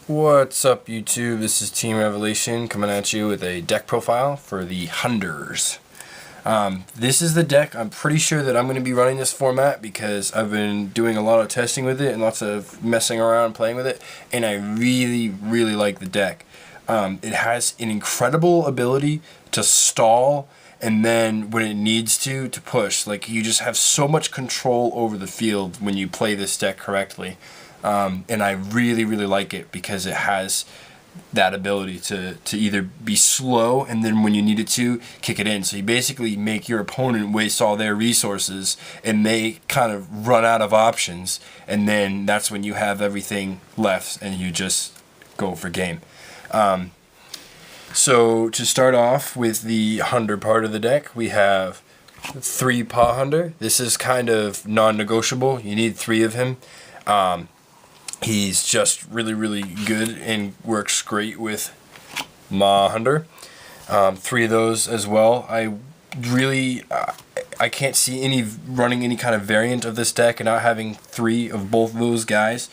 What's up, YouTube? This is Team Revelation coming at you with a deck profile for the Hunders. This is the deck. I'm pretty sure that I'm going to be running this format because I've been doing a lot of testing with it and lots of messing around playing with it, and I really like the deck. It has an incredible ability to stall, and then when it needs to push. Like, you just have so much control over the field when you play this deck correctly. And I really like it because it has that ability to either be slow and then when you need it to, kick it in. So you basically make your opponent waste all their resources and they kind of run out of options, and then that's when you have everything left and you just go for game. So to start off with the Hunder part of the deck, we have 3 Paw Hunder. This is kind of non-negotiable. You need 3 of him. He's just really good and works great with Ma Hunder. 3 of those as well. I can't see any running any kind of variant of this deck and not having 3 of both of those guys,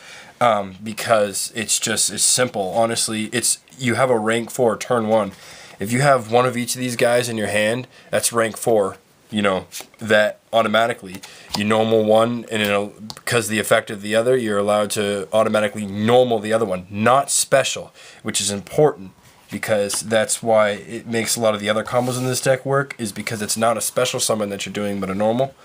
because it's simple. Honestly, you have a rank 4 turn 1. If you have one of each of these guys in your hand, that's rank 4. You know, that automatically you normal one, and because the effect of the other, you're allowed to automatically normal the other one, not special, which is important because that's why it makes a lot of the other combos in this deck work, is because it's not a special summon that you're doing but a normal,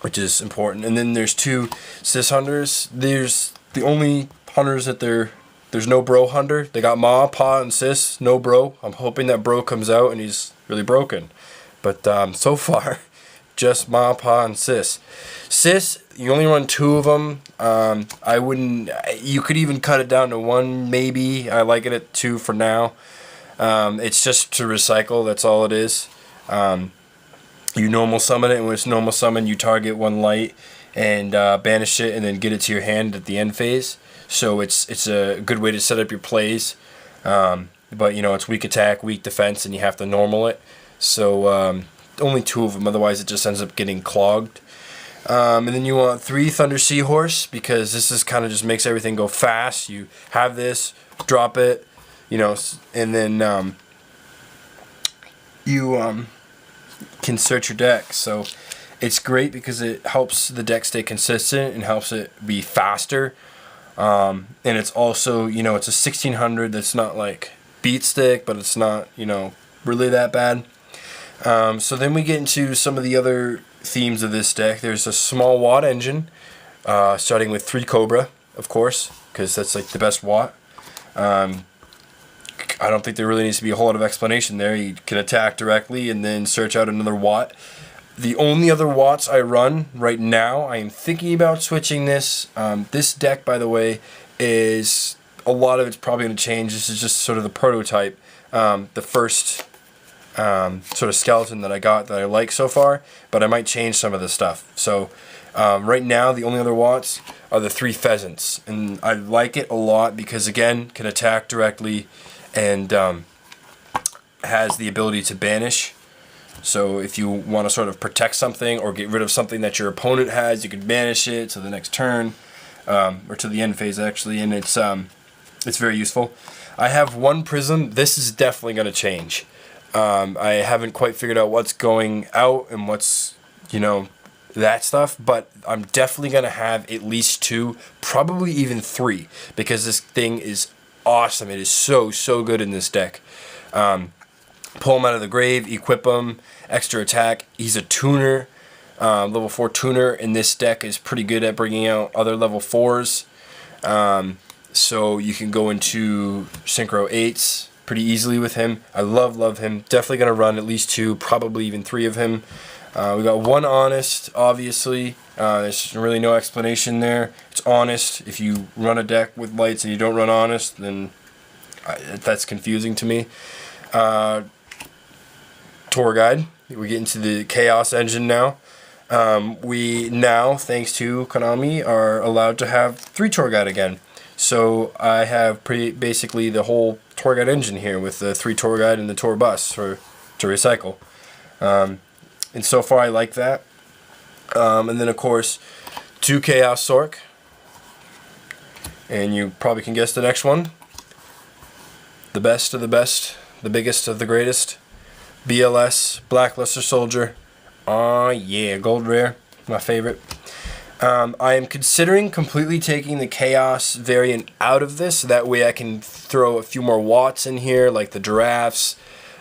which is important. And then there's 2 Sis Hunters. There's the only Hunters that there's no Bro Hunter. They got Ma, Pa, and Sis, no Bro. I'm hoping that Bro comes out and he's really broken. But so far, just Ma, Pa, and Sis. Sis, you only run 2 of them. I wouldn't. You could even cut it down to 1, maybe. I like it at 2 for now. It's just to recycle. That's all it is. You normal summon it, and when it's normal summon, you target 1 light and banish it, and then get it to your hand at the end phase. So it's a good way to set up your plays. But you know, it's weak attack, weak defense, and you have to normal it. So only 2 of them, otherwise it just ends up getting clogged. And then you want 3 Thunder Seahorse, because this is kind of just makes everything go fast. You have this, drop it, you know, and then you can search your deck. So it's great because it helps the deck stay consistent and helps it be faster. And it's also, you know, it's a 1600 that's not like beat stick, but it's not, you know, really that bad. So then we get into some of the other themes of this deck. There's a small Watt engine, starting with 3 Cobra, of course, because that's like the best Watt. I don't think there really needs to be a whole lot of explanation there. You can attack directly and then search out another Watt. The only other Watts I run right now, I am thinking about switching this. This deck, by the way, is a lot of it's probably going to change. This is just sort of the prototype, the first sort of skeleton that I got that I like so far, but I might change some of the stuff. So right now the only other Watts are the 3 Pheasants, and I like it a lot because, again, can attack directly and has the ability to banish. So if you want to sort of protect something or get rid of something that your opponent has, you can banish it to the next turn, or to the end phase actually, and it's very useful. I have 1 Prism. This is definitely going to change. I haven't quite figured out what's going out and what's, you know, that stuff, but I'm definitely going to have at least 2, probably even 3, because this thing is awesome. It is so good in this deck. Pull him out of the grave, equip him, extra attack. He's a tuner, level 4 tuner, and this deck is pretty good at bringing out other level 4s. So you can go into Synchro 8s pretty easily with him. I love him. Definitely going to run at least 2, probably even 3 of him. We got 1 Honest, obviously. There's really no explanation there. It's Honest. If you run a deck with lights and you don't run Honest, then that's confusing to me. Tour Guide. We get into the Chaos engine now. We now, thanks to Konami, are allowed to have 3 Tour Guide again. So I have basically the whole Tour Guide engine here with the 3 Tour Guide and the Tour Bus to recycle. And so far I like that. And then of course 2 Chaos Sork, And you probably can guess the next one. The best of the best, the biggest of the greatest. BLS, Blackluster Soldier. Oh yeah, gold rare, my favorite. I am considering completely taking the Chaos variant out of this. That way I can throw a few more watts in here, like the giraffes,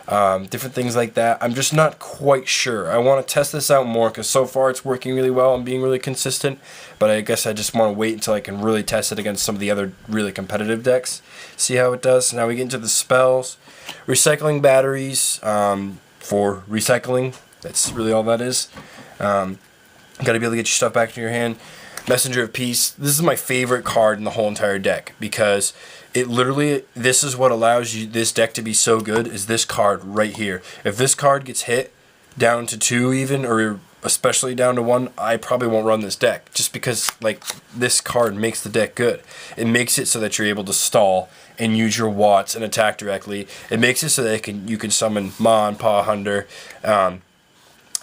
different things like that. I'm just not quite sure. I want to test this out more because so far it's working really well and being really consistent. But I guess I just want to wait until I can really test it against some of the other really competitive decks. See how it does. Now we get into the spells. Recycling batteries for recycling. That's really all that is. Got to be able to get your stuff back to your hand. Messenger of Peace. This is my favorite card in the whole entire deck because it literally, this is what allows you this deck to be so good, is this card right here. If this card gets hit down to 2 even, or especially down to 1, I probably won't run this deck just because like this card makes the deck good. It makes it so that you're able to stall and use your watts and attack directly. It makes it so that you can summon Mon, Pa, Hunder.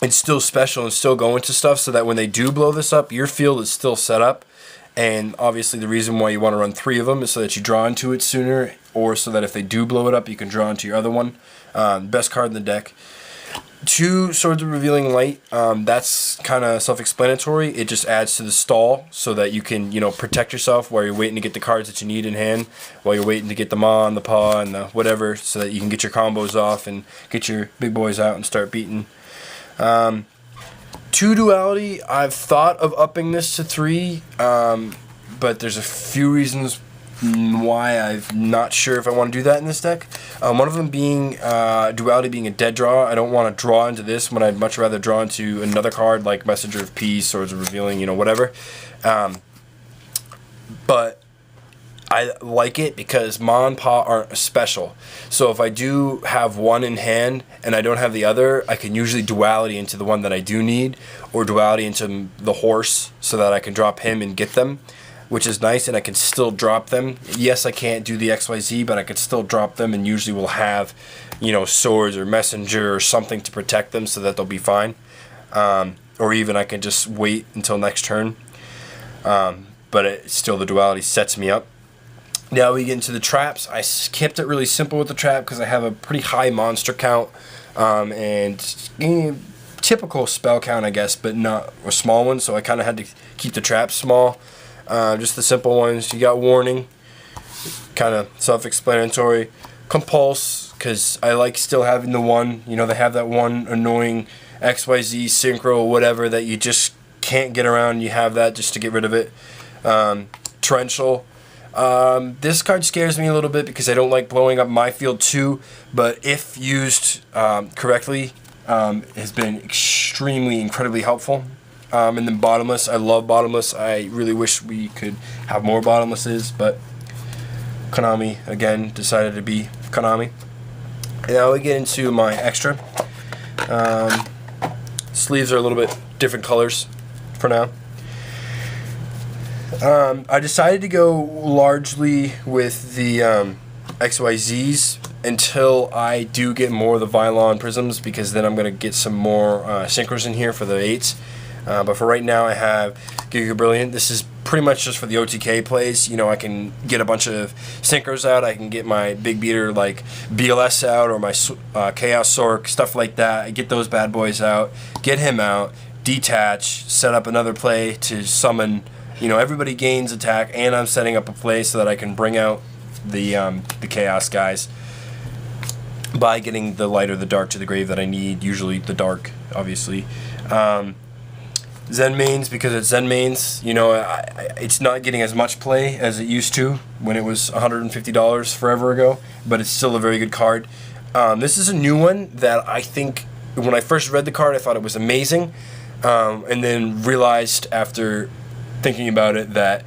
It's still special and still go into stuff so that when they do blow this up, your field is still set up. And obviously the reason why you want to run 3 of them is so that you draw into it sooner, or so that if they do blow it up, you can draw into your other one. Best card in the deck. 2 Swords of Revealing Light. That's kind of self-explanatory. It just adds to the stall so that you can, protect yourself while you're waiting to get the cards that you need in hand, while you're waiting to get the Mon, the Pa, and the whatever, so that you can get your combos off and get your big boys out and start beating. 2 Duality, I've thought of upping this to 3, but there's a few reasons why I'm not sure if I want to do that in this deck. One of them being Duality being a dead draw. I don't want to draw into this when I'd much rather draw into another card like Messenger of Peace, Swords of Revealing, whatever. But I like it because Ma and Pa aren't special. So if I do have one in hand and I don't have the other, I can usually Duality into the one that I do need, or Duality into the horse so that I can drop him and get them, which is nice, and I can still drop them. Yes, I can't do the XYZ, but I can still drop them, and usually will have, swords or messenger or something to protect them so that they'll be fine. Or even I can just wait until next turn. But still the Duality sets me up. Now we get into the traps. I kept it really simple with the trap because I have a pretty high monster count and typical spell count, I guess, but not a small one, so I kind of had to keep the traps small. Just the simple ones. You got Warning, kind of self-explanatory. Compulse, because I like still having the one. They have that one annoying XYZ synchro, whatever, that you just can't get around. You have that just to get rid of it. Torrential. This card scares me a little bit because I don't like blowing up my field too, but if used correctly, has been incredibly helpful. And then Bottomless, I love Bottomless. I really wish we could have more Bottomlesses, but Konami, again, decided to be Konami. And now we get into my extra. Sleeves are a little bit different colors for now. I decided to go largely with the XYZs until I do get more of the Vylon Prisms, because then I'm going to get some more synchros in here for the 8s. But for right now I have Giga Brilliant. This is pretty much just for the OTK plays. I can get a bunch of synchros out. I can get my big beater like BLS out, or my Chaos Sork, stuff like that. I get those bad boys out, get him out, detach, set up another play to summon. Everybody gains attack, and I'm setting up a play so that I can bring out the Chaos guys by getting the light or the dark to the grave that I need, usually the dark, obviously. Zen mains, because it's Zen mains, it's not getting as much play as it used to when it was $150 forever ago, but it's still a very good card. This is a new one that I think, when I first read the card, I thought it was amazing, and then realized after thinking about it that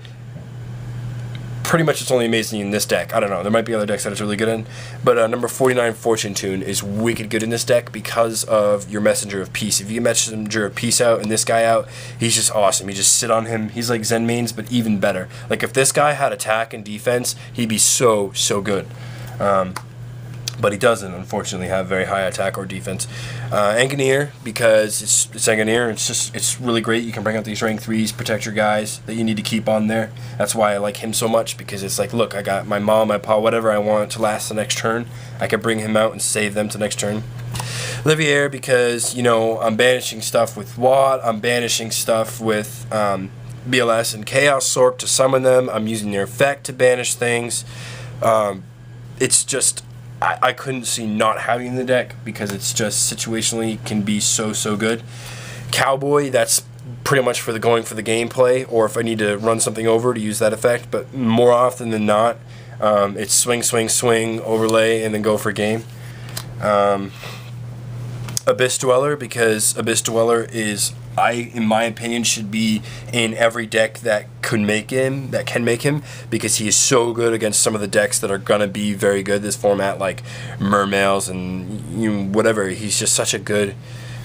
pretty much it's only amazing in this deck. I don't know, there might be other decks that it's really good in, but number 49 Fortune Tune is wicked good in this deck because of your Messenger of Peace. If you get Messenger of Peace out and this guy out, he's just awesome. You just sit on him. He's like Zen mains, but even better. Like if this guy had attack and defense, he'd be so good. but he doesn't, unfortunately, have very high attack or defense. Engineer, because it's Engineer, it's really great. You can bring out these rank 3s, protect your guys that you need to keep on there. That's why I like him so much, because it's like, look, I got my mom, my pa, whatever I want to last the next turn. I can bring him out and save them to next turn. Livier, because, you know, I'm banishing stuff with Watt, I'm banishing stuff with BLS and Chaos Sork to summon them. I'm using their effect to banish things. It's just, I couldn't see not having the deck, because it's just situationally can be so good. Cowboy, that's pretty much for the going for the gameplay, or if I need to run something over to use that effect, but more often than not, it's swing, overlay, and then go for game. Abyss Dweller, because Abyss Dweller is, in my opinion, should be in every deck that can make him, because he is so good against some of the decks that are gonna be very good this format, like Mermails and whatever. He's just such a good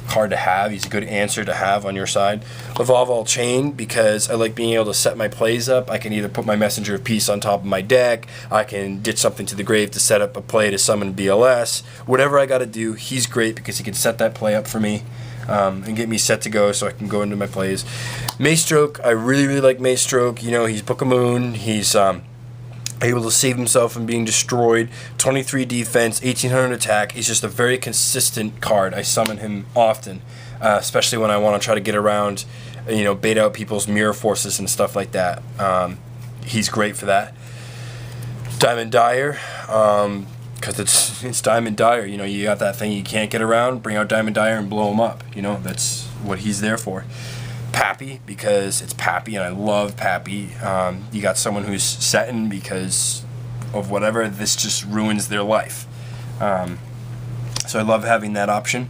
card to have. He's a good answer to have on your side. Evolve All Chain, because I like being able to set my plays up. I can either put my Messenger of Peace on top of my deck, I can ditch something to the grave to set up a play to summon BLS. Whatever I gotta do, he's great because he can set that play up for me. And get me set to go so I can go into my plays. Maestroke, I really like Maestroke. You know, he's Book of Moon. He's able to save himself from being destroyed. 23 defense, 1800 attack. He's just a very consistent card. I summon him often, especially when I want to try to get around, you know, bait out people's mirror forces and stuff like that. He's great for that. Diamond Dyer. Because it's Diamond Dyer, you know, you got that thing you can't get around, bring out Diamond Dyer and blow him up, you know, that's what he's there for. Pappy, because it's Pappy, and I love Pappy. You got someone who's setting because of whatever, this just ruins their life. So I love having that option.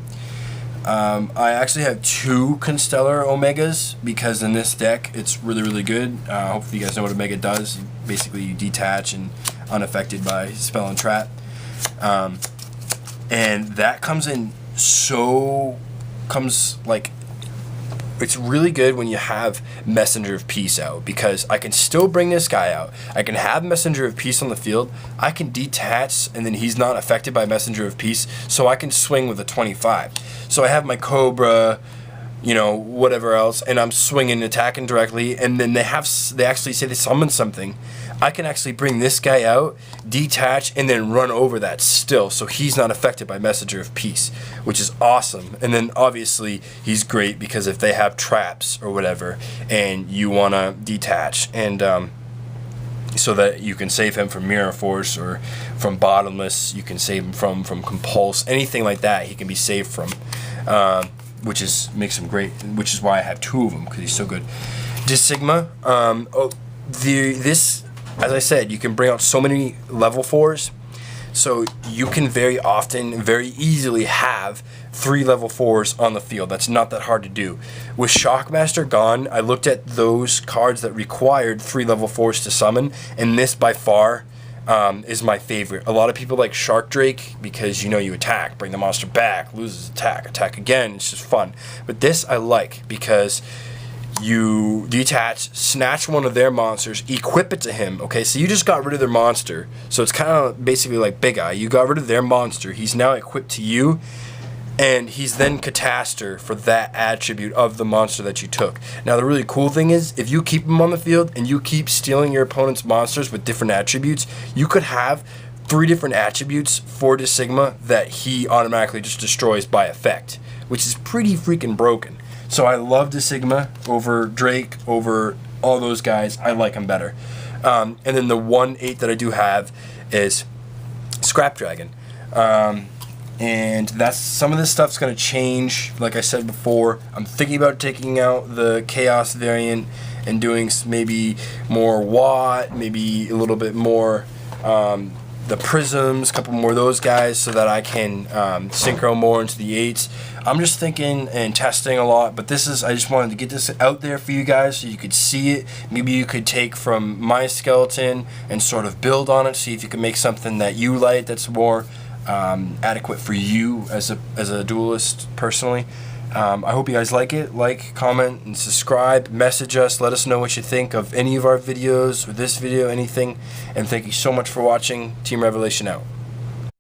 I actually have 2 Constellar Omegas, because in this deck it's really good. Hopefully you guys know what Omega does. Basically you detach and unaffected by spell and trap. And that comes like, it's really good when you have Messenger of Peace out, because I can still bring this guy out. I can have Messenger of Peace on the field. I can detach, and then he's not affected by Messenger of Peace, so I can swing with a 25. So I have my Cobra, you know, whatever else, and I'm swinging, attacking directly, and then they actually say they summon something. I can actually bring this guy out, detach, and then run over that still, so he's not affected by Messenger of Peace, which is awesome. And then obviously he's great because if they have traps or whatever, and you want to detach, and so that you can save him from Mirror Force or from Bottomless, you can save him from Compulse, anything like that he can be saved from, which makes him great, which is why I have 2 of them, because he's so good. Sigma, this, as I said, you can bring out so many level 4s, so you can very often, very easily have 3 level 4s on the field. That's not that hard to do. With Shockmaster gone, I looked at those cards that required 3 level 4s to summon, and this by far is my favorite. A lot of people like Shark Drake because, you know, you attack, bring the monster back, loses attack again, it's just fun. But this I like because you detach, snatch one of their monsters, equip it to him. Okay, so you just got rid of their monster, so it's kind of basically like Big Eye. You got rid of their monster, he's now equipped to you, and he's then Cataster for that attribute of the monster that you took. Now the really cool thing is, if you keep him on the field and you keep stealing your opponent's monsters with different attributes, you could have 3 different attributes for Sigma that he automatically just destroys by effect, which is pretty freaking broken. So I love Sigma over Drake, over all those guys. I like him better. And then the 1/8 that I do have is Scrap Dragon. And that's, some of this stuff's going to change. Like I said before, I'm thinking about taking out the Chaos variant and doing maybe more Watt, maybe a little bit more the Prisms, a couple more of those guys, so that I can synchro more into the 8s. I'm just thinking and testing a lot, but this is, I just wanted to get this out there for you guys so you could see it. Maybe you could take from my skeleton and sort of build on it, see if you can make something that you like that's more adequate for you as a duelist personally. I hope you guys like it. Like, comment, and subscribe. Message us. Let us know what you think of any of our videos or this video, anything. And thank you so much for watching. Team Revelation out.